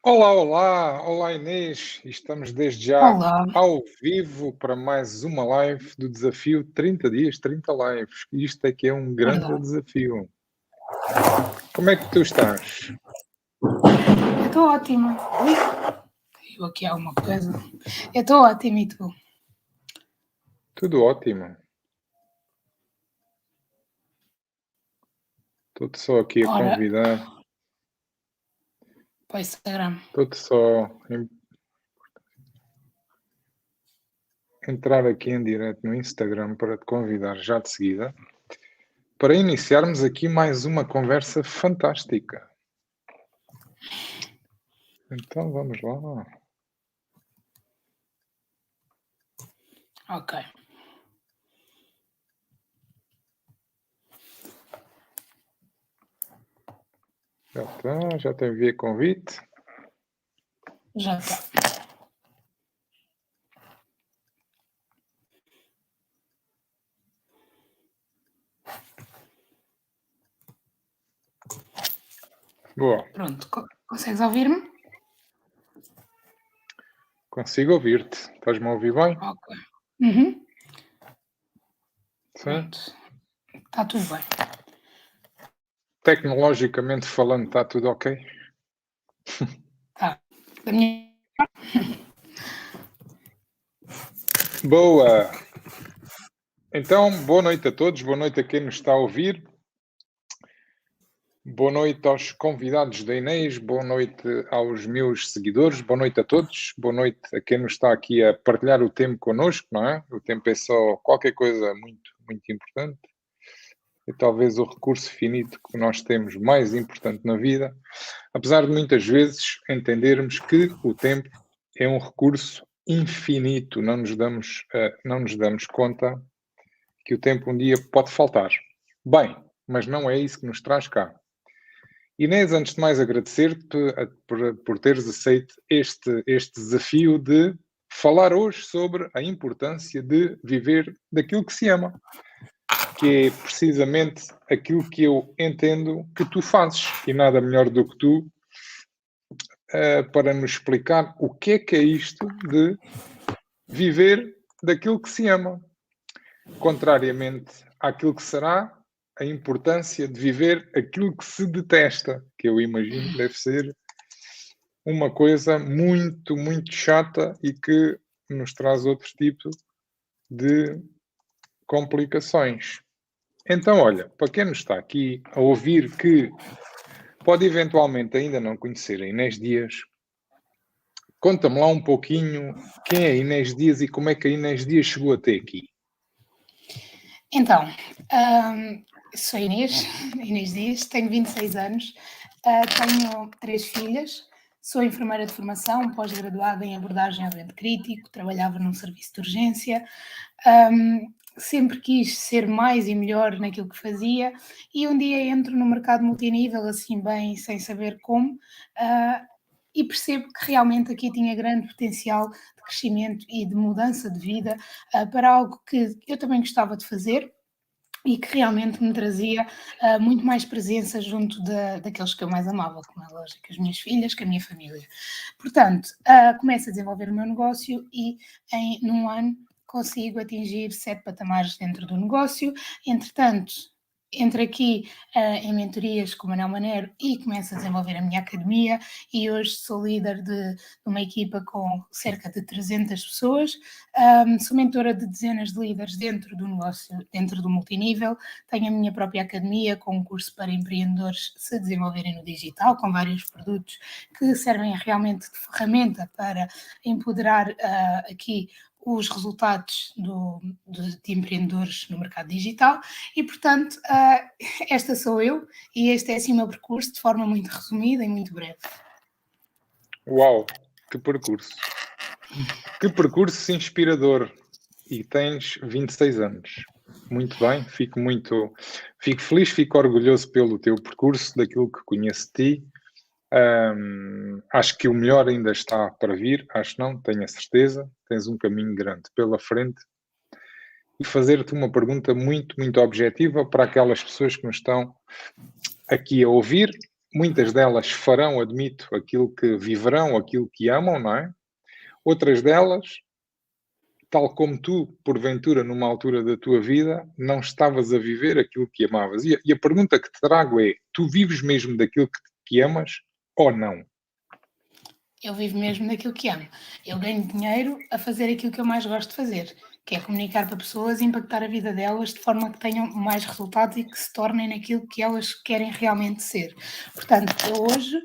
Olá, olá, olá Inês, estamos desde já Olá, ao vivo para mais uma live do desafio 30 dias, 30 lives. Isto é que é um grande verdade. desafio. Como é que tu estás? Eu estou ótima. Ui, caiu aqui alguma coisa. Eu estou ótima e tu? Tudo ótimo. Estou-te só aqui a Ora, convidar, para o Instagram. estou-te só a entrar aqui em direto no Instagram para te convidar já de seguida, para iniciarmos aqui mais uma conversa fantástica. Então vamos lá. Ok. Já está, já te enviei convite. Já está. Boa, Pronto, consegues ouvir-me? consigo ouvir-te. Estás-me a ouvir bem? Ok. Uhum. Sim? Pronto. Está tudo bem. Tecnologicamente falando, está tudo ok? Tá. Da minha... Boa! Então, boa noite a todos, boa noite a quem nos está a ouvir, boa noite aos convidados da Inês, boa noite aos meus seguidores, boa noite a todos, boa noite a quem nos está aqui a partilhar o tempo connosco, não é? O tempo é só qualquer coisa muito, muito importante. É talvez o recurso finito que nós temos mais importante na vida, apesar de muitas vezes entendermos que o tempo é um recurso infinito, não nos damos conta que o tempo um dia pode faltar. Bem, mas não é isso que nos traz cá. Inês, antes de mais agradecer-te por teres aceito este desafio de falar hoje sobre a importância de viver daquilo que se ama, que é precisamente aquilo que eu entendo que tu fazes, e nada melhor do que tu para nos explicar o que é isto de viver daquilo que se ama, contrariamente àquilo que será a importância de viver aquilo que se detesta, que eu imagino que deve ser uma coisa muito, muito chata e que nos traz outro tipo de complicações. Então, olha, para quem nos está aqui a ouvir que pode eventualmente ainda não conhecer a Inês Dias, conta-me lá um pouquinho quem é a Inês Dias e como é que a Inês Dias chegou até aqui. Então, sou Inês Dias, tenho 26 anos, tenho 3 filhas, sou enfermeira de formação, pós-graduada em abordagem ao doente crítico, trabalhava num serviço de urgência, sempre quis ser mais e melhor naquilo que fazia e um dia entro no mercado multinível, assim bem, sem saber como, e percebo que realmente aqui tinha grande potencial de crescimento e de mudança de vida, para algo que eu também gostava de fazer e que realmente me trazia muito mais presença junto daqueles que eu mais amava, como é lógico, as minhas filhas, com a minha família. Portanto, começo a desenvolver o meu negócio e num ano consigo atingir 7 patamares dentro do negócio. Entretanto, entro aqui em mentorias com o Manuel Manero e começo a desenvolver a minha academia e hoje sou líder de uma equipa com cerca de 300 pessoas. Sou mentora de dezenas de líderes dentro do negócio, dentro do multinível. Tenho a minha própria academia com um curso para empreendedores se desenvolverem no digital, com vários produtos que servem realmente de ferramenta para empoderar aqui os resultados de empreendedores no mercado digital e, portanto, esta sou eu e este é assim o meu percurso de forma muito resumida e muito breve. Uau, que percurso! Que percurso inspirador! E tens 26 anos. Muito bem, fico feliz, fico orgulhoso pelo teu percurso, daquilo que conheço de ti. Acho que o melhor ainda está para vir, acho não, tenho a certeza. Tens um caminho grande pela frente. E fazer-te uma pergunta muito, muito objetiva para aquelas pessoas que nos estão aqui a ouvir muitas delas farão, admito, aquilo que viverão, aquilo que amam, não é? Outras delas, tal como tu, porventura, numa altura da tua vida, não estavas a viver aquilo que amavas. E a pergunta que te trago é: tu vives mesmo daquilo que amas ou não? Eu vivo mesmo daquilo que amo. Eu ganho dinheiro a fazer aquilo que eu mais gosto de fazer, que é comunicar para pessoas e impactar a vida delas de forma que tenham mais resultados e que se tornem naquilo que elas querem realmente ser. Portanto, eu hoje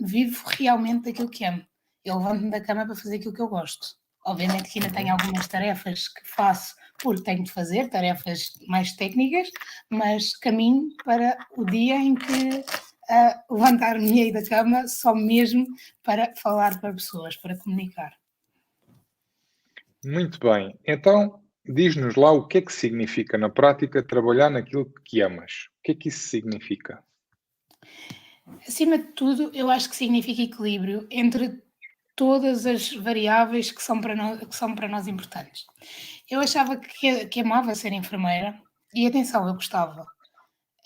vivo realmente daquilo que amo. Eu levanto-me da cama para fazer aquilo que eu gosto. Obviamente que ainda tenho algumas tarefas que faço porque tenho de fazer, tarefas mais técnicas, mas caminho para o dia em que levantar-me aí da cama só mesmo para falar para pessoas, para comunicar. Muito bem. Então, diz-nos lá o que é que significa na prática trabalhar naquilo que amas. O que é que isso significa? Acima de tudo, eu acho que significa equilíbrio entre todas as variáveis que são para nós importantes. Eu achava que amava ser enfermeira e atenção, eu gostava.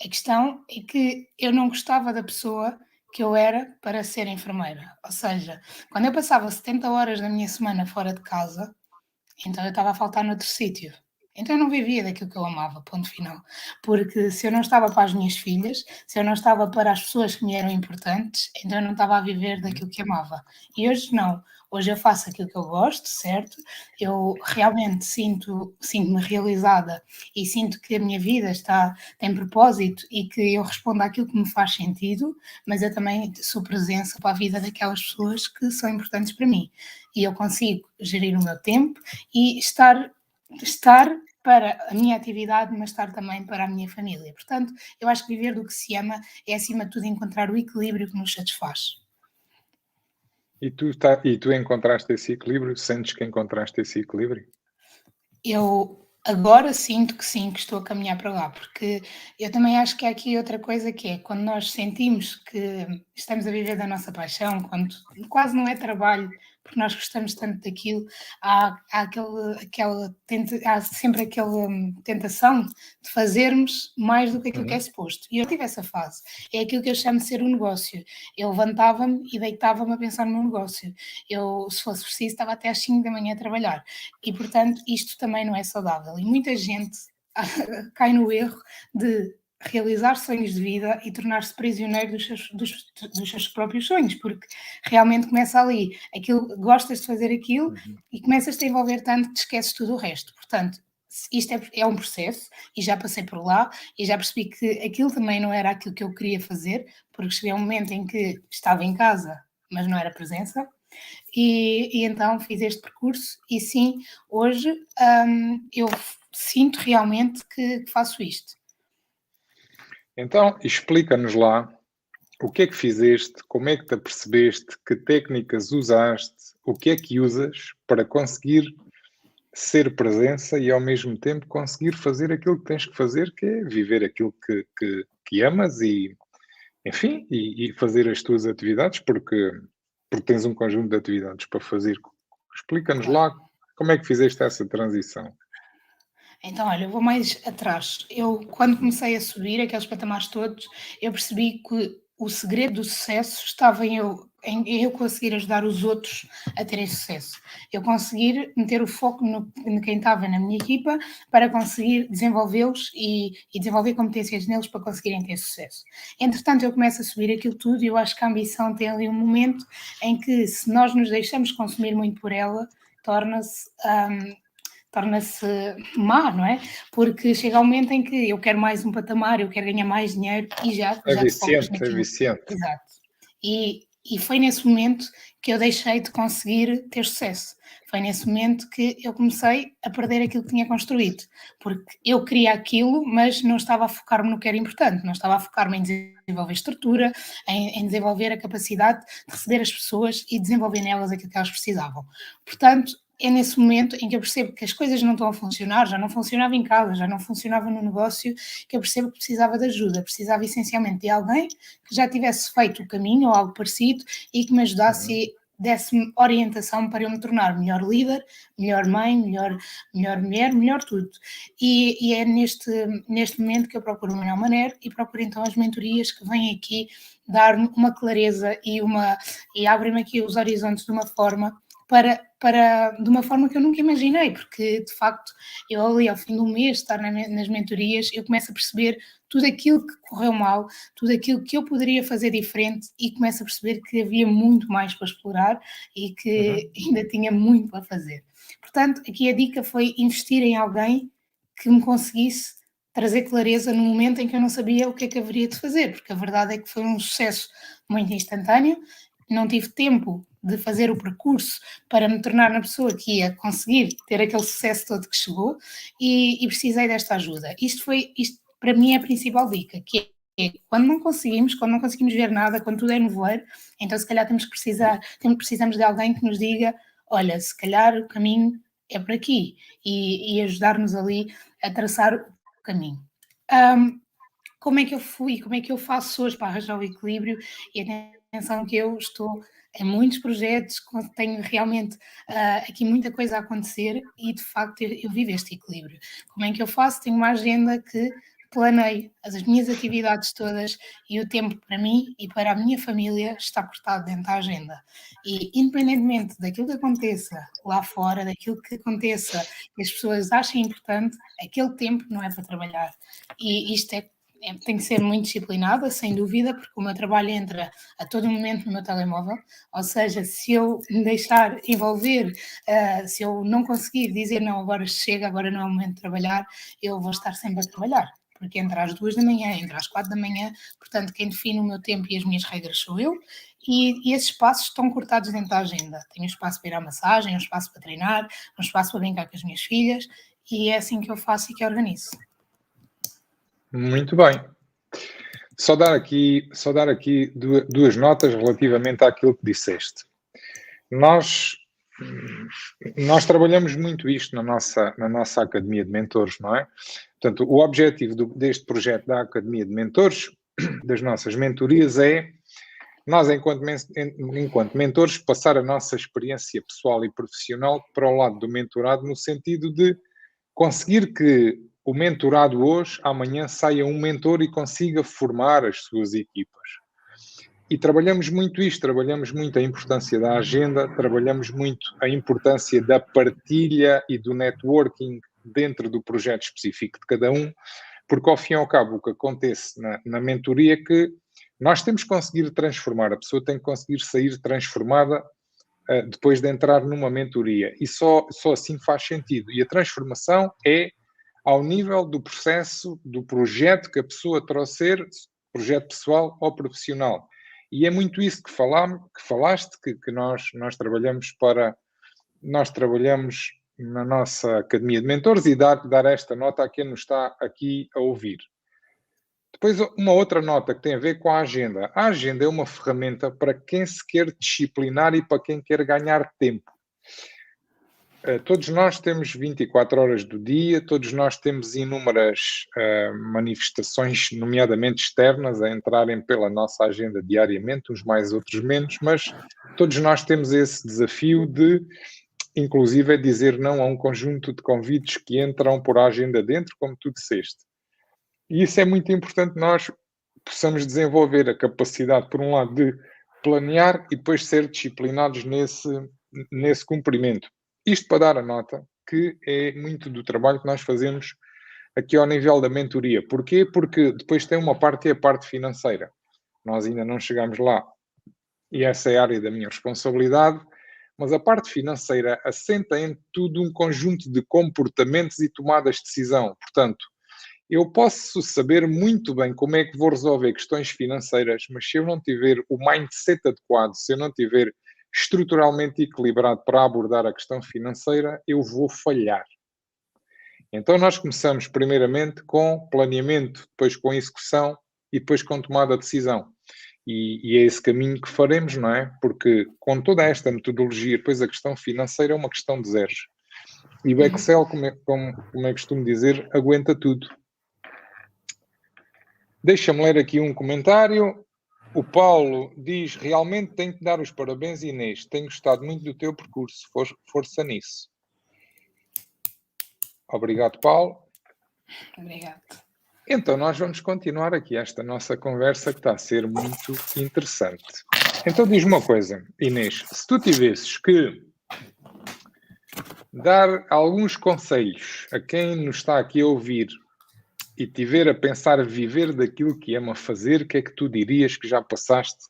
A questão é que eu não gostava da pessoa que eu era para ser enfermeira. Ou seja, quando eu passava 70 horas da minha semana fora de casa, então eu estava a faltar noutro sítio. Então eu não vivia daquilo que eu amava, ponto final. Porque se eu não estava para as minhas filhas, se eu não estava para as pessoas que me eram importantes, então eu não estava a viver daquilo que amava. E hoje não. Hoje eu faço aquilo que eu gosto, certo? Eu realmente sinto-me realizada e sinto que a minha vida tem propósito e que eu respondo àquilo que me faz sentido, mas eu também sou presença para a vida daquelas pessoas que são importantes para mim. E eu consigo gerir o meu tempo e estar para a minha atividade, mas estar também para a minha família. Portanto, eu acho que viver do que se ama é, acima de tudo, encontrar o equilíbrio que nos satisfaz. E tu encontraste esse equilíbrio? Sentes que encontraste esse equilíbrio? Eu agora sinto que sim, que estou a caminhar para lá, porque eu também acho que há aqui outra coisa que é quando nós sentimos que estamos a viver da nossa paixão, quando quase não é trabalho, porque nós gostamos tanto daquilo, há sempre aquela tentação de fazermos mais do que aquilo que é Uhum. suposto. E eu tive essa fase. É aquilo que eu chamo de ser um negócio. Eu levantava-me e deitava-me a pensar no meu negócio. Eu, se fosse preciso, estava até às 5 da manhã a trabalhar. E, portanto, isto também não é saudável. E muita gente cai no erro de realizar sonhos de vida e tornar-se prisioneiro dos seus próprios sonhos, porque realmente começa ali, gostas de fazer aquilo Uhum. e começas a envolver tanto que te esqueces tudo o resto. Portanto, isto é um processo e já passei por lá e já percebi que aquilo também não era aquilo que eu queria fazer, porque cheguei a um momento em que estava em casa, mas não era presença, e então fiz este percurso e sim, hoje eu sinto realmente que faço isto. Então, explica-nos lá o que é que fizeste, como é que te apercebeste, que técnicas usaste, o que é que usas para conseguir ser presença e ao mesmo tempo conseguir fazer aquilo que tens que fazer, que é viver aquilo que amas e, enfim, e fazer as tuas atividades, porque tens um conjunto de atividades para fazer. Explica-nos Claro. lá como é que fizeste essa transição. Então, olha, eu vou mais atrás. Eu, quando comecei a subir aqueles patamares todos, eu percebi que o segredo do sucesso estava em eu conseguir ajudar os outros a terem sucesso. Eu conseguir meter o foco no quem estava na minha equipa para conseguir desenvolvê-los e desenvolver competências neles para conseguirem ter sucesso. Entretanto, eu começo a subir aquilo tudo e eu acho que a ambição tem ali um momento em que, se nós nos deixamos consumir muito por ela, torna-se torna-se má, não é? Porque chega um momento em que eu quero mais um patamar, eu quero ganhar mais dinheiro e já te focas É naquilo. viciante. Exato. E foi nesse momento que eu deixei de conseguir ter sucesso. Foi nesse momento que eu comecei a perder aquilo que tinha construído, porque eu queria aquilo, mas não estava a focar-me no que era importante, não estava a focar-me em desenvolver estrutura, em desenvolver a capacidade de receber as pessoas e desenvolver nelas aquilo que elas precisavam. Portanto, é nesse momento em que eu percebo que as coisas não estão a funcionar, já não funcionava em casa, já não funcionava no negócio, que eu percebo que precisava de ajuda, precisava essencialmente de alguém que já tivesse feito o caminho ou algo parecido e que me Uhum. ajudasse desse-me orientação para eu me tornar melhor líder, melhor mãe, melhor mulher, melhor tudo. E é neste momento que eu procuro o Manuel Maner e procuro então as mentorias que vêm aqui dar-me uma clareza e abrem-me aqui os horizontes de uma forma de uma forma que eu nunca imaginei, porque de facto eu ali ao fim do mês estar nas mentorias, eu começo a perceber tudo aquilo que correu mal, tudo aquilo que eu poderia fazer diferente e começo a perceber que havia muito mais para explorar e que ainda tinha muito para fazer. Portanto, aqui a dica foi investir em alguém que me conseguisse trazer clareza no momento em que eu não sabia o que é que haveria de fazer, porque a verdade é que foi um sucesso muito instantâneo, não tive tempo de fazer o percurso para me tornar na pessoa que ia conseguir ter aquele sucesso todo que chegou e precisei desta ajuda. Isto para mim é a principal dica, que é quando não conseguimos ver nada, quando tudo é nevoeiro, então se calhar precisamos de alguém que nos diga, olha, se calhar o caminho é por aqui e ajudar-nos ali a traçar o caminho. Como é que eu fui, como é que eu faço hoje para arranjar o equilíbrio e atenção que eu estou em muitos projetos, tenho realmente aqui muita coisa a acontecer e de facto eu vivo este equilíbrio. Como é que eu faço? Tenho uma agenda que planeio as minhas atividades todas e o tempo para mim e para a minha família está cortado dentro da agenda. E independentemente daquilo que aconteça lá fora, daquilo que aconteça que as pessoas achem importante, aquele tempo não é para trabalhar. E isto tem que ser muito disciplinada, sem dúvida, porque o meu trabalho entra a todo momento no meu telemóvel, ou seja, se eu me deixar envolver, se eu não conseguir dizer não, agora chega, agora não é o momento de trabalhar, eu vou estar sempre a trabalhar, porque entra às 2 da manhã, entra às 4 da manhã, portanto quem define o meu tempo e as minhas regras sou eu, e esses espaços estão cortados dentro da agenda. Tenho um espaço para ir à massagem, um espaço para treinar, um espaço para brincar com as minhas filhas, e é assim que eu faço e que organizo. Muito bem. Só dar aqui duas notas relativamente àquilo que disseste. Nós trabalhamos muito isto na nossa Academia de Mentores, não é? Portanto, o objetivo deste projeto da Academia de Mentores, das nossas mentorias, é nós, enquanto mentores, passar a nossa experiência pessoal e profissional para o lado do mentorado, no sentido de conseguir que o mentorado hoje, amanhã, saia um mentor e consiga formar as suas equipas. E trabalhamos muito isto, trabalhamos muito a importância da agenda, trabalhamos muito a importância da partilha e do networking dentro do projeto específico de cada um, porque ao fim e ao cabo o que acontece na mentoria é que nós temos que conseguir transformar, a pessoa tem que conseguir sair transformada depois de entrar numa mentoria, e só assim faz sentido. E a transformação é ao nível do processo, do projeto que a pessoa trouxer, projeto pessoal ou profissional. E é muito isso que falaste, que nós trabalhamos na nossa Academia de Mentores, e dar esta nota a quem nos está aqui a ouvir. Depois, uma outra nota que tem a ver com a agenda. A agenda é uma ferramenta para quem se quer disciplinar e para quem quer ganhar tempo. Todos nós temos 24 horas do dia, todos nós temos inúmeras manifestações, nomeadamente externas, a entrarem pela nossa agenda diariamente, uns mais, outros menos, mas todos nós temos esse desafio de, inclusive, dizer não a um conjunto de convites que entram por a agenda dentro, como tu disseste. E isso é muito importante, nós possamos desenvolver a capacidade, por um lado, de planear e depois ser disciplinados nesse cumprimento. Isto para dar a nota que é muito do trabalho que nós fazemos aqui ao nível da mentoria. Porquê? Porque depois tem uma parte que é a parte financeira. Nós ainda não chegamos lá e essa é a área da minha responsabilidade, mas a parte financeira assenta em tudo um conjunto de comportamentos e tomadas de decisão. Portanto, eu posso saber muito bem como é que vou resolver questões financeiras, mas se eu não tiver o mindset adequado, se eu não tiver estruturalmente equilibrado para abordar a questão financeira, eu vou falhar. Então nós começamos primeiramente com planeamento, depois com execução e depois com tomada de decisão. E é esse caminho que faremos, não é? Porque com toda esta metodologia, depois a questão financeira é uma questão de zeros. E o Excel, como é costume dizer, aguenta tudo. Deixa-me ler aqui um comentário. O Paulo diz, realmente tenho que dar os parabéns, Inês. Tenho gostado muito do teu percurso. Força nisso. Obrigado, Paulo. Obrigado. Então, nós vamos continuar aqui esta nossa conversa que está a ser muito interessante. Então, diz-me uma coisa, Inês. Se tu tivesses que dar alguns conselhos a quem nos está aqui a ouvir e tiver a pensar viver daquilo que ama fazer, o que é que tu dirias que já passaste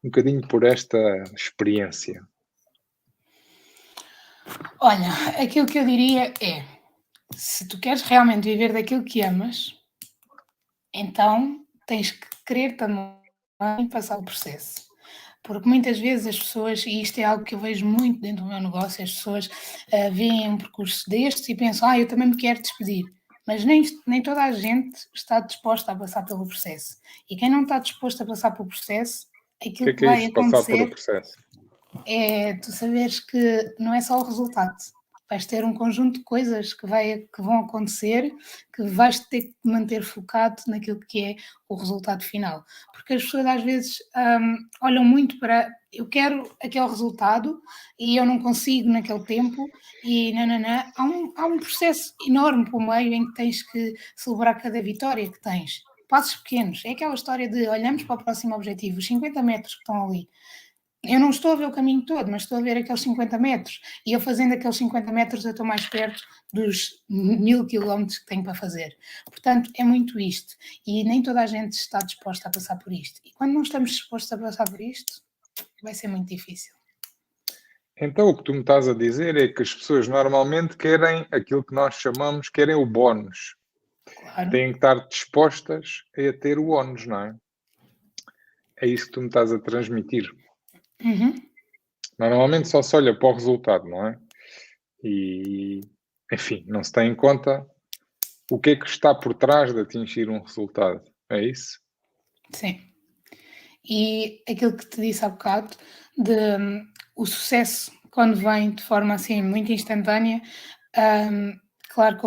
um bocadinho por esta experiência? Olha, aquilo que eu diria é, se tu queres realmente viver daquilo que amas, então tens que querer também passar o processo. Porque muitas vezes as pessoas, e isto é algo que eu vejo muito dentro do meu negócio, as pessoas veem um percurso destes e pensam, eu também me quero despedir. Mas nem toda a gente está disposta a passar pelo processo. E quem não está disposto a passar pelo processo, aquilo O que que é vai isso, passar por o acontecer processo? é tu saberes que não é só o resultado. Vais ter um conjunto de coisas que vão acontecer, que vais ter que manter focado naquilo que é o resultado final. Porque as pessoas às vezes olham muito para eu quero aquele resultado e eu não consigo naquele tempo e nananã. Há um processo enorme por meio em que tens que celebrar cada vitória que tens. Passos pequenos. É aquela história de olhamos para o próximo objetivo, os 50 metros que estão ali. Eu não estou a ver o caminho todo, mas estou a ver aqueles 50 metros. E eu fazendo aqueles 50 metros, eu estou mais perto dos 1000 quilómetros que tenho para fazer. Portanto, é muito isto. E nem toda a gente está disposta a passar por isto. E quando não estamos dispostos a passar por isto, vai ser muito difícil. Então, o que tu me estás a dizer é que as pessoas normalmente querem aquilo que nós chamamos, querem o bónus. Claro. Têm que estar dispostas a ter o ónus, não é? É isso que tu me estás a transmitir. Uhum. Normalmente só se olha para o resultado, não é? E, enfim, não se tem em conta o que é que está por trás de atingir um resultado. É isso? Sim. E aquilo que te disse há bocado, o sucesso, quando vem de forma assim muito instantânea, claro que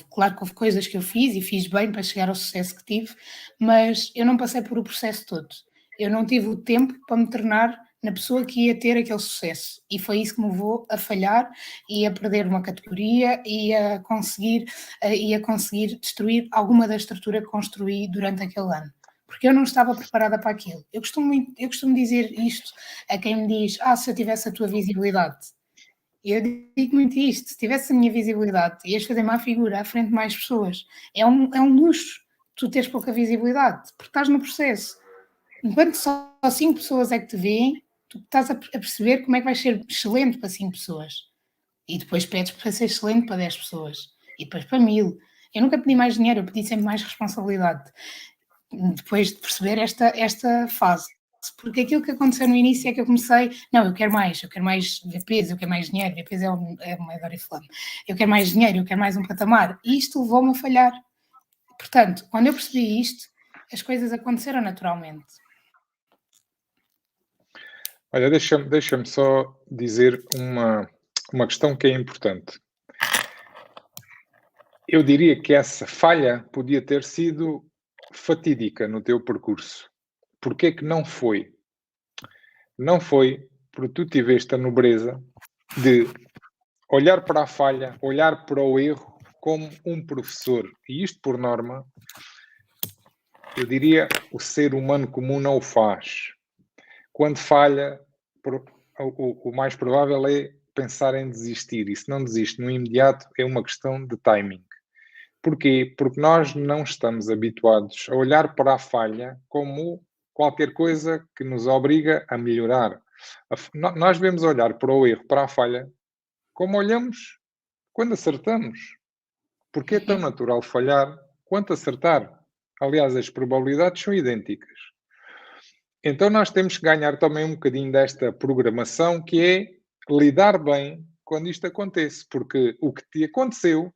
claro que houve coisas que eu fiz e fiz bem para chegar ao sucesso que tive, mas eu não passei por o processo todo. Eu não tive o tempo para me tornar na pessoa que ia ter aquele sucesso. E foi isso que me levou a falhar e a perder uma categoria e a conseguir destruir alguma da estrutura que construí durante aquele ano. Porque eu não estava preparada para aquilo. Eu costumo dizer isto a quem me diz, se eu tivesse a tua visibilidade. Eu digo muito isto, se tivesse a minha visibilidade, ias fazer má figura à frente de mais pessoas. É um luxo tu teres pouca visibilidade, porque estás no processo. Enquanto só 5 pessoas é que te veem, tu estás a perceber como é que vais ser excelente para 5 pessoas. E depois pedes para ser excelente para 10 pessoas. E depois para 1000. Eu nunca pedi mais dinheiro, eu pedi sempre mais responsabilidade. Depois de perceber esta fase. Porque aquilo que aconteceu no início é que eu comecei, eu quero mais VPs, eu quero mais dinheiro, VPs é uma Oriflame, eu quero mais dinheiro, eu quero mais um patamar, e isto levou-me a falhar. Portanto, quando eu percebi isto, as coisas aconteceram naturalmente. Olha, deixa-me só dizer uma questão que é importante. Eu diria que essa falha podia ter sido fatídica no teu percurso. Porquê que não foi? Não foi porque tu tiveste a nobreza de olhar para a falha, olhar para o erro como um professor. E isto, por norma, eu diria, o ser humano comum não o faz. Quando falha, o mais provável é pensar em desistir. E se não desiste no imediato, é uma questão de timing. Porquê? Porque nós não estamos habituados a olhar para a falha como qualquer coisa que nos obriga a melhorar. Nós devemos olhar para o erro, para a falha, como olhamos quando acertamos. Porque é tão natural falhar quanto acertar. Aliás, as probabilidades são idênticas. Então nós temos que ganhar também um bocadinho desta programação, que é lidar bem quando isto acontece. Porque o que te aconteceu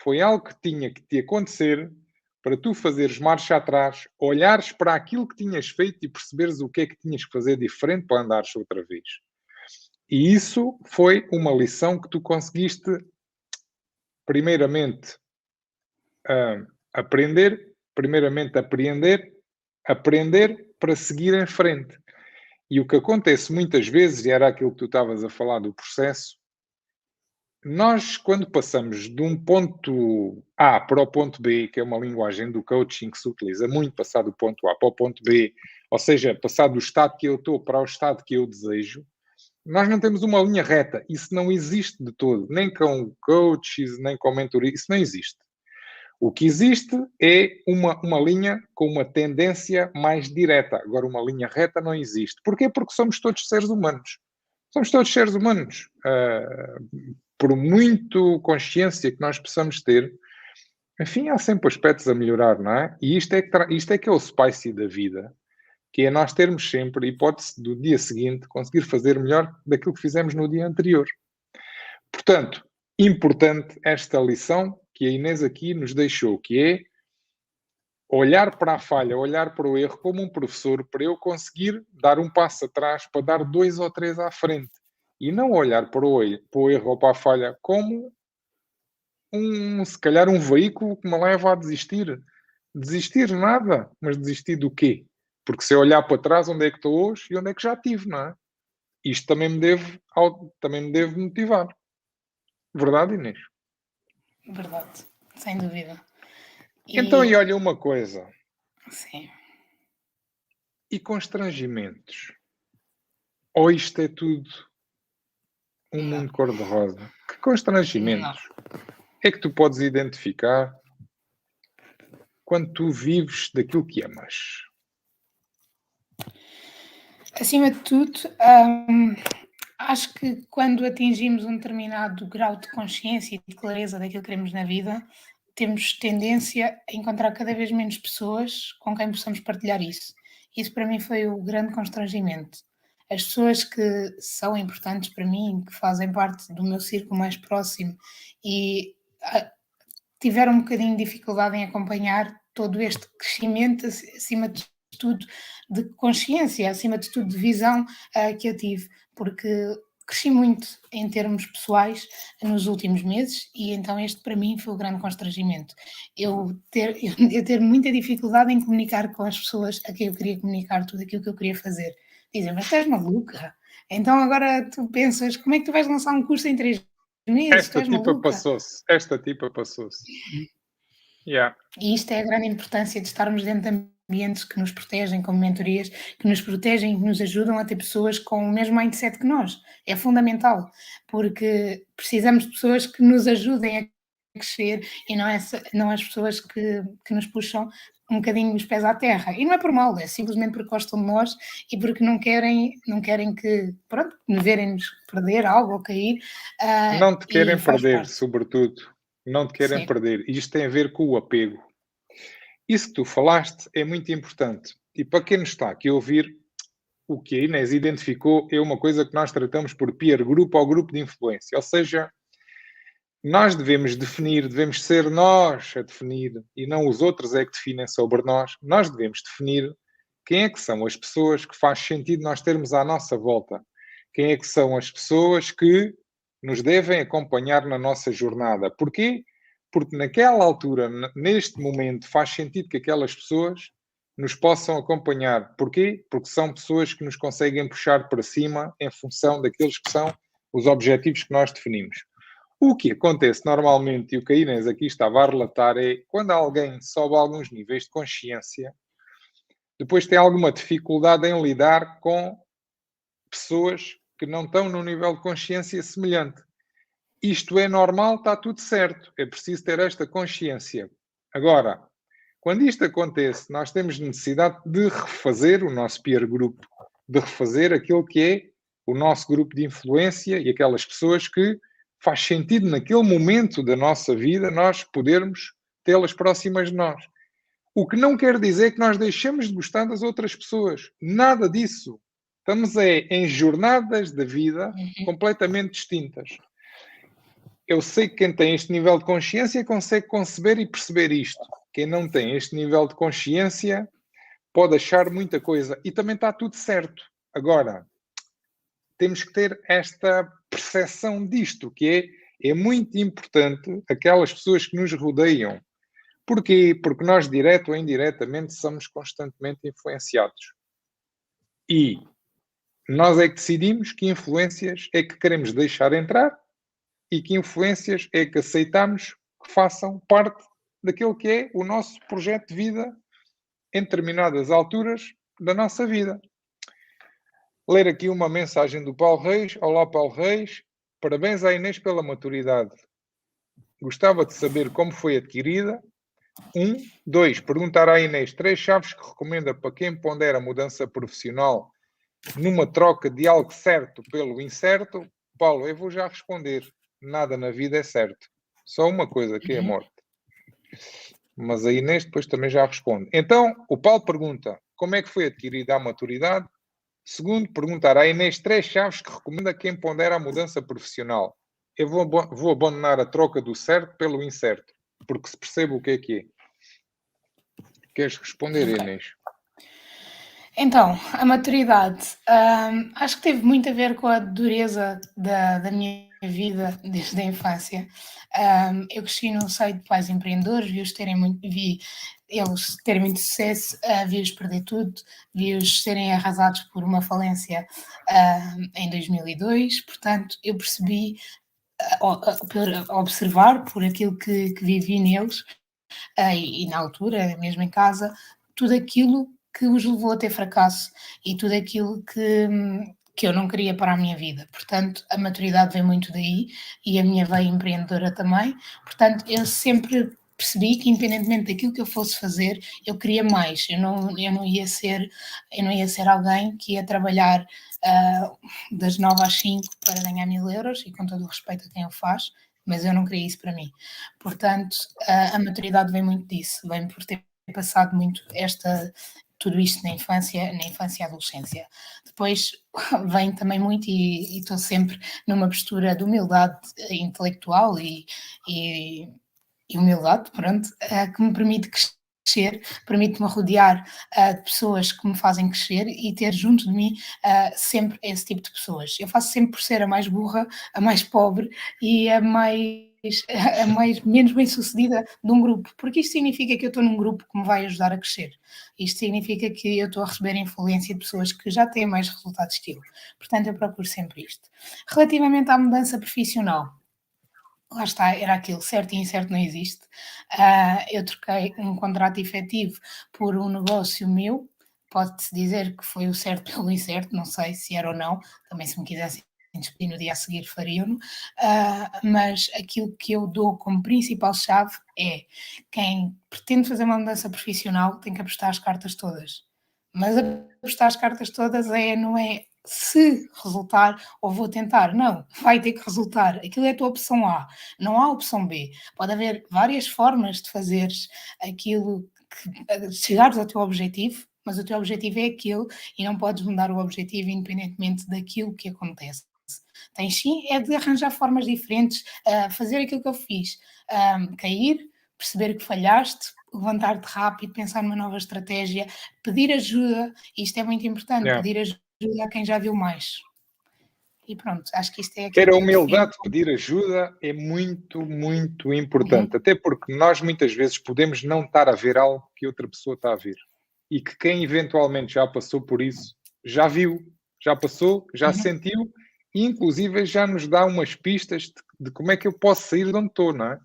foi algo que tinha que te acontecer para tu fazeres marcha atrás, olhares para aquilo que tinhas feito e perceberes o que é que tinhas que fazer diferente para andares outra vez. E isso foi uma lição que tu conseguiste, primeiramente, apreender, primeiramente apreender aprender para seguir em frente. E o que acontece muitas vezes, e era aquilo que tu estavas a falar do processo, nós, quando passamos de um ponto A para o ponto B, que é uma linguagem do coaching que se utiliza muito, passar do ponto A para o ponto B, ou seja, passar do estado que eu estou para o estado que eu desejo, nós não temos uma linha reta. Isso não existe de todo. Nem com coaches, nem com mentoria. Isso não existe. O que existe é uma linha com uma tendência mais direta. Agora, uma linha reta não existe. Porquê? Porque somos todos seres humanos. Somos todos seres humanos. Por muito consciência que nós possamos ter, enfim, há sempre aspectos a melhorar, não é? E isto é que é o spicy da vida, que é nós termos sempre a hipótese do dia seguinte conseguir fazer melhor daquilo que fizemos no dia anterior. Portanto, importante esta lição que a Inês aqui nos deixou, que é olhar para a falha, olhar para o erro como um professor para eu conseguir dar um passo atrás, para dar 2 ou 3 à frente. E não olhar para o erro ou para a falha como se calhar um veículo que me leva a desistir. Desistir nada, mas desistir do quê? Porque se eu olhar para trás, onde é que estou hoje e onde é que já estive, não é? Isto também me deve motivar. Verdade, Inês? Verdade, sem dúvida. Então, e olha uma coisa. Sim. E constrangimentos? Ou isto é tudo um mundo cor-de-rosa? Que constrangimentos é que tu podes identificar quando tu vives daquilo que amas? Acima de tudo, acho que quando atingimos um determinado grau de consciência e de clareza daquilo que queremos na vida, temos tendência a encontrar cada vez menos pessoas com quem possamos partilhar isso. Isso para mim foi o grande constrangimento. As pessoas que são importantes para mim, que fazem parte do meu círculo mais próximo e tiveram um bocadinho de dificuldade em acompanhar todo este crescimento, acima de tudo, de consciência, acima de tudo, de visão que eu tive, porque cresci muito em termos pessoais nos últimos meses e então este para mim foi o grande constrangimento. Eu ter muita dificuldade em comunicar com as pessoas a quem eu queria comunicar tudo aquilo que eu queria fazer. Dizem, mas estás maluca? Então agora tu pensas, como é que tu vais lançar um curso em 3 meses? Esta tipa passou-se. Yeah. E isto é a grande importância de estarmos dentro de ambientes que nos protegem, como mentorias, que nos protegem e que nos ajudam a ter pessoas com o mesmo mindset que nós. É fundamental, porque precisamos de pessoas que nos ajudem a crescer e não as pessoas que nos puxam um bocadinho os pés à terra. E não é por mal, é simplesmente porque gostam de nós e porque não querem que, pronto, verem-nos perder algo ou cair. Não te querem perder, parte. sobretudo. Não te querem Sim. perder. Isto tem a ver com o apego. Isso que tu falaste é muito importante. E para quem nos está aqui a ouvir, o que a Inês identificou é uma coisa que nós tratamos por peer group ou grupo de influência. Ou seja, nós devemos ser nós a definir, e não os outros é que definem sobre nós. Nós devemos definir quem é que são as pessoas que faz sentido nós termos à nossa volta. Quem é que são as pessoas que nos devem acompanhar na nossa jornada. Porquê? Porque naquela altura, neste momento, faz sentido que aquelas pessoas nos possam acompanhar. Porquê? Porque são pessoas que nos conseguem puxar para cima em função daqueles que são os objetivos que nós definimos. O que acontece normalmente, e o que a Inês aqui estava a relatar, é quando alguém sobe alguns níveis de consciência, depois tem alguma dificuldade em lidar com pessoas que não estão num nível de consciência semelhante. Isto é normal, está tudo certo. É preciso ter esta consciência. Agora, quando isto acontece, nós temos necessidade de refazer o nosso peer group, de refazer aquilo que é o nosso grupo de influência e aquelas pessoas que faz sentido naquele momento da nossa vida nós podermos tê-las próximas de nós. O que não quer dizer que nós deixemos de gostar das outras pessoas. Nada disso. Estamos em jornadas da vida completamente distintas. Eu sei que quem tem este nível de consciência consegue conceber e perceber isto. Quem não tem este nível de consciência pode achar muita coisa. E também está tudo certo. Agora, temos que ter esta percepção disto, que é muito importante aquelas pessoas que nos rodeiam Porquê? Porque nós, direto ou indiretamente, somos constantemente influenciados. E nós é que decidimos que influências é que queremos deixar entrar e que influências é que aceitamos que façam parte daquilo que é o nosso projeto de vida em determinadas alturas da nossa vida. Ler aqui uma mensagem do Paulo Reis. Olá, Paulo Reis. Parabéns à Inês pela maturidade. Gostava de saber como foi adquirida. 2. Perguntar à Inês 3 chaves que recomenda para quem pondera a mudança profissional numa troca de algo certo pelo incerto. Paulo, eu vou já responder. Nada na vida é certo. Só uma coisa, que é a morte. Mas a Inês depois também já responde. Então, o Paulo pergunta como é que foi adquirida a maturidade. Segundo, perguntar à Inês 3 chaves que recomenda quem pondera a mudança profissional. Eu vou abandonar a troca do certo pelo incerto, porque se percebe o que é. Queres responder, Inês? Então, a maturidade, acho que teve muito a ver com a dureza da minha vida desde a infância. Eu cresci no seio de pais empreendedores, vi eles terem muito sucesso, vi-os perder tudo, vi-os serem arrasados por uma falência em 2002, portanto, eu percebi, por observar, por aquilo que vivi neles, e na altura, mesmo em casa, tudo aquilo que os levou a ter fracasso e tudo aquilo que eu não queria para a minha vida. Portanto, a maturidade vem muito daí e a minha veia empreendedora também. Portanto, eu sempre percebi que, independentemente daquilo que eu fosse fazer, eu queria mais. Eu não ia ser alguém que ia trabalhar das 9 às 5 para ganhar 1.000 euros, e com todo o respeito a quem o faz, mas eu não queria isso para mim. Portanto, a maturidade vem muito disso, vem por ter passado muito tudo isto na infância e adolescência. Depois vem também muito, e estou sempre numa postura de humildade intelectual e humildade, pronto, que me permite crescer, permite-me rodear de pessoas que me fazem crescer e ter junto de mim sempre esse tipo de pessoas. Eu faço sempre por ser a mais burra, a mais pobre e a menos bem-sucedida de um grupo, porque isto significa que eu estou num grupo que me vai ajudar a crescer. Isto significa que eu estou a receber a influência de pessoas que já têm mais resultados que eu. Portanto, eu procuro sempre isto. Relativamente à mudança profissional, lá está, era aquilo, certo e incerto não existe. Eu troquei um contrato efetivo por um negócio meu, pode-se dizer que foi o certo pelo incerto, não sei se era ou não, também se me quisessem despedir no dia a seguir fariam-no, mas aquilo que eu dou como principal chave é: quem pretende fazer uma mudança profissional tem que apostar as cartas todas. Mas apostar as cartas todas não é se resultar ou vou tentar, não, vai ter que resultar. Aquilo é a tua opção A, não há opção B. Pode haver várias formas de fazeres aquilo, chegares ao teu objetivo, mas o teu objetivo é aquele e não podes mudar o objetivo independentemente daquilo que acontece. Tens sim é de arranjar formas diferentes, fazer aquilo que eu fiz, cair, perceber que falhaste, levantar-te rápido, pensar numa nova estratégia, pedir ajuda, isto é muito importante, pedir ajuda a quem já viu mais. E pronto, acho que isto é aquilo Ter a que eu humildade defendo. de pedir ajuda é muito, muito importante. Até porque nós muitas vezes podemos não estar a ver algo que outra pessoa está a ver. E que quem eventualmente já passou por isso, já viu, já passou, já sentiu, e inclusive já nos dá umas pistas de como é que eu posso sair de onde estou, não é?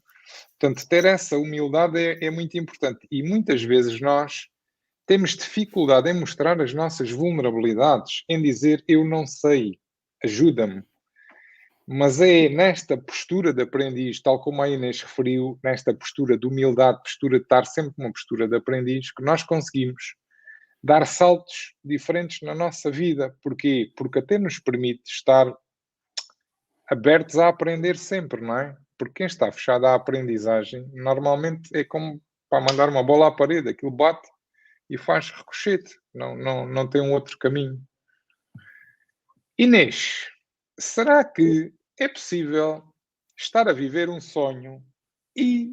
Portanto, ter essa humildade é muito importante. E muitas vezes nós temos dificuldade em mostrar as nossas vulnerabilidades, em dizer eu não sei, ajuda-me. Mas é nesta postura de aprendiz, tal como a Inês referiu, nesta postura de humildade, postura de estar sempre numa postura de aprendiz, que nós conseguimos dar saltos diferentes na nossa vida. Porquê? Porque até nos permite estar abertos a aprender sempre, não é? Porque quem está fechado à aprendizagem, normalmente é como para mandar uma bola à parede, aquilo bate e faz ricochete, não tem um outro caminho. Inês, será que é possível estar a viver um sonho e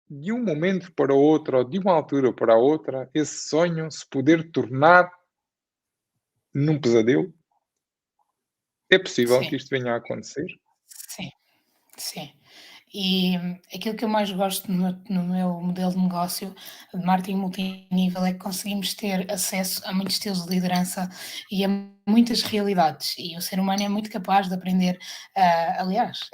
de um momento para o outro, ou de uma altura para a outra, esse sonho se poder tornar num pesadelo? É possível Sim, que isto venha a acontecer? sim, sim. E aquilo que eu mais gosto no meu modelo de negócio de marketing multinível é que conseguimos ter acesso a muitos estilos de liderança e a muitas realidades. E o ser humano é muito capaz de aprender, aliás,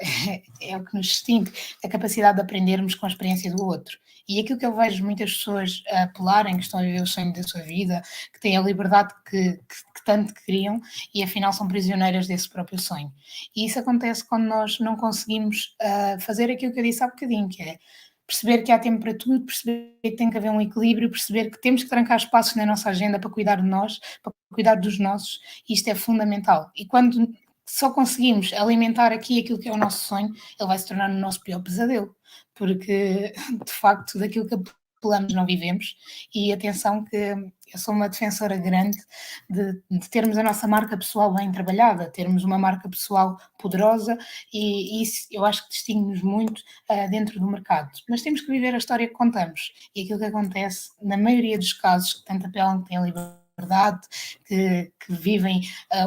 é o que nos distingue, a capacidade de aprendermos com a experiência do outro. E aquilo que eu vejo muitas pessoas apelarem, que estão a viver o sonho da sua vida, que têm a liberdade que tanto queriam e afinal são prisioneiras desse próprio sonho. E isso acontece quando nós não conseguimos fazer aquilo que eu disse há bocadinho, que é perceber que há tempo para tudo, perceber que tem que haver um equilíbrio, perceber que temos que trancar espaços na nossa agenda para cuidar de nós, para cuidar dos nossos, e isto é fundamental. E quando só conseguimos alimentar aqui aquilo que é o nosso sonho, ele vai se tornar o nosso pior pesadelo, porque de facto daquilo que apelamos não vivemos. E atenção que eu sou uma defensora grande de termos a nossa marca pessoal bem trabalhada, termos uma marca pessoal poderosa, e isso eu acho que distingue-nos muito dentro do mercado. Mas temos que viver a história que contamos, e aquilo que acontece na maioria dos casos, que tanto apelam que têm liberdade, que vivem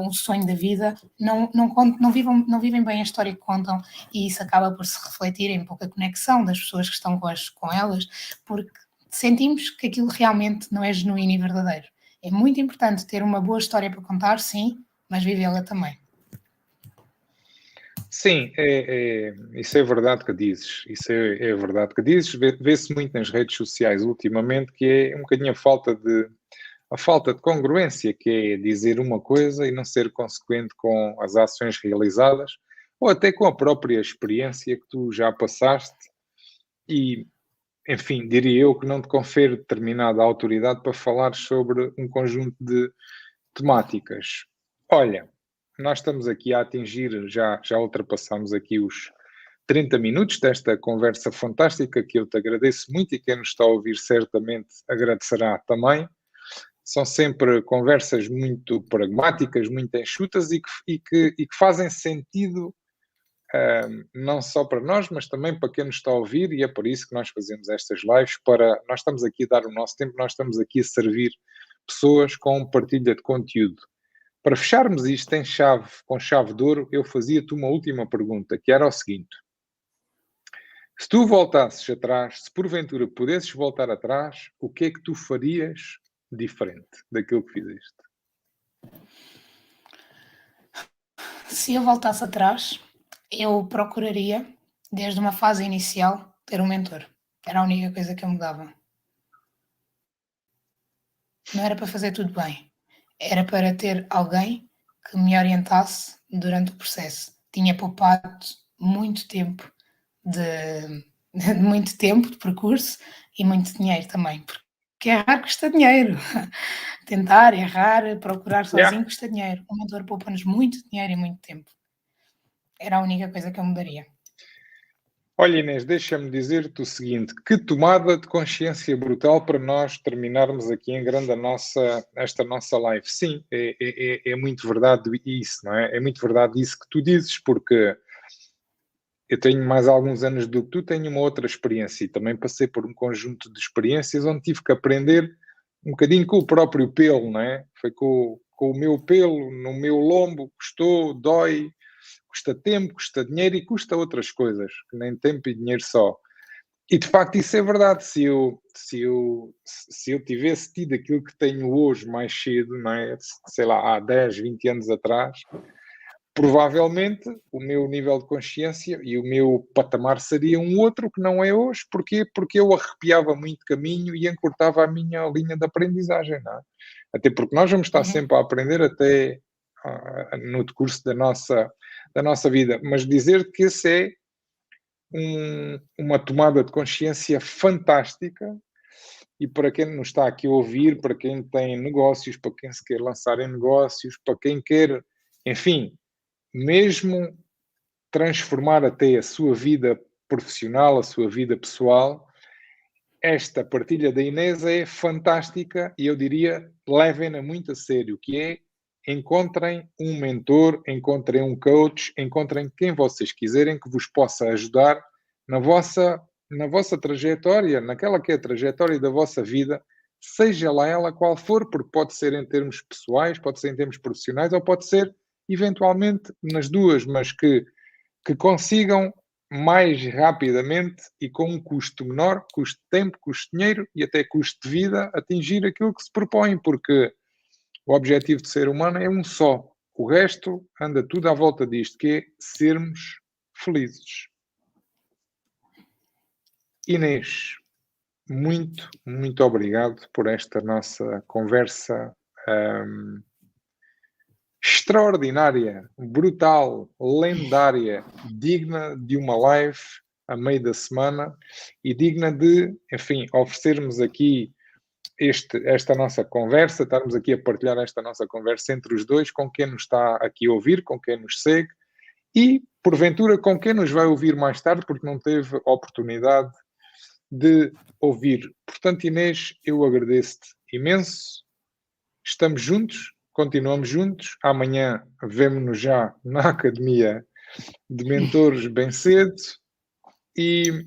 um sonho da vida, não vivem bem a história que contam, e isso acaba por se refletir em pouca conexão das pessoas que estão com elas, porque sentimos que aquilo realmente não é genuíno e verdadeiro. É muito importante ter uma boa história para contar, sim, mas vivê-la também. Sim, isso é verdade que dizes. Isso é verdade que dizes. Vê-se muito nas redes sociais ultimamente que é um bocadinho a falta de congruência, que é dizer uma coisa e não ser consequente com as ações realizadas ou até com a própria experiência que tu já passaste e, enfim, diria eu que não te confere determinada autoridade para falar sobre um conjunto de temáticas. Olha, nós estamos aqui a atingir, já ultrapassamos aqui os 30 minutos desta conversa fantástica, que eu te agradeço muito e quem nos está a ouvir certamente agradecerá também. São sempre conversas muito pragmáticas, muito enxutas e que fazem sentido não só para nós, mas também para quem nos está a ouvir, e é por isso que nós fazemos estas lives, nós estamos aqui a dar o nosso tempo, nós estamos aqui a servir pessoas com partilha de conteúdo. Para fecharmos isto com chave de ouro, eu fazia-te uma última pergunta, que era o seguinte: se tu voltasses atrás, se porventura pudesses voltar atrás, o que é que tu farias diferente daquilo que fizeste? Se eu voltasse atrás, eu procuraria, desde uma fase inicial, ter um mentor. Era a única coisa que eu mudava. Não era para fazer tudo bem, era para ter alguém que me orientasse durante o processo. Tinha poupado muito tempo muito tempo de percurso e muito dinheiro também, porque errar custa dinheiro. Tentar, errar, procurar sozinho custa dinheiro. O mentor poupa-nos muito dinheiro e muito tempo. Era a única coisa que eu mudaria. Olha, Inês, deixa-me dizer-te o seguinte: que tomada de consciência brutal para nós terminarmos aqui em grande esta nossa live. Sim, é muito verdade isso, não é? É muito verdade isso que tu dizes, porque eu tenho mais alguns anos do que tu, tenho uma outra experiência e também passei por um conjunto de experiências onde tive que aprender um bocadinho com o próprio pelo, não é? Foi com o meu pelo, no meu lombo, custou, dói, custa tempo, custa dinheiro e custa outras coisas, que nem tempo e dinheiro só. E de facto isso é verdade. Se eu tivesse tido aquilo que tenho hoje mais cedo, não é? Sei lá, há 10, 20 anos atrás, provavelmente o meu nível de consciência e o meu patamar seria um outro que não é hoje. Porquê? Porque eu arrepiava muito caminho e encurtava a minha linha de aprendizagem, não é? Até porque nós vamos estar sempre a aprender até no decurso da nossa vida. Mas dizer que esse é uma tomada de consciência fantástica e para quem nos está aqui a ouvir, para quem tem negócios, para quem se quer lançar em negócios, para quem quer, enfim, mesmo transformar até a sua vida profissional, a sua vida pessoal, esta partilha da Inês é fantástica e eu diria, levem-na muito a sério, que é, encontrem um mentor, encontrem um coach, encontrem quem vocês quiserem que vos possa ajudar na vossa trajetória, naquela que é a trajetória da vossa vida, seja lá ela qual for, porque pode ser em termos pessoais, pode ser em termos profissionais ou pode ser eventualmente nas duas, mas que consigam mais rapidamente e com um custo menor, custo de tempo, custo de dinheiro e até custo de vida, atingir aquilo que se propõe, porque o objetivo do ser humano é um só. O resto anda tudo à volta disto, que é sermos felizes. Inês, muito, muito obrigado por esta nossa conversa extraordinária, brutal, lendária, digna de uma live a meio da semana e digna de, enfim, oferecermos aqui esta nossa conversa, estarmos aqui a partilhar esta nossa conversa entre os dois, com quem nos está aqui a ouvir, com quem nos segue e, porventura, com quem nos vai ouvir mais tarde, porque não teve oportunidade de ouvir. Portanto, Inês, eu agradeço-te imenso. Estamos juntos, continuamos juntos. Amanhã vemo-nos já na Academia de Mentores bem cedo e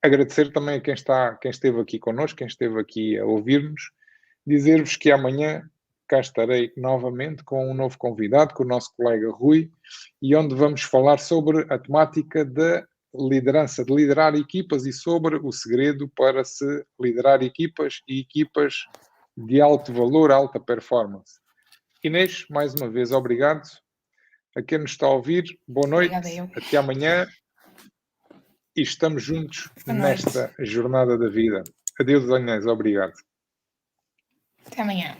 agradecer também a quem esteve aqui connosco, quem esteve aqui a ouvir-nos, dizer-vos que amanhã cá estarei novamente com um novo convidado, com o nosso colega Rui, e onde vamos falar sobre a temática da liderança, de liderar equipas e sobre o segredo para se liderar equipas e equipas de alto valor, alta performance. Inês, mais uma vez, obrigado. A quem nos está a ouvir, boa noite, até amanhã e estamos juntos nesta jornada da vida. Adeus, Inês, obrigado. Até amanhã.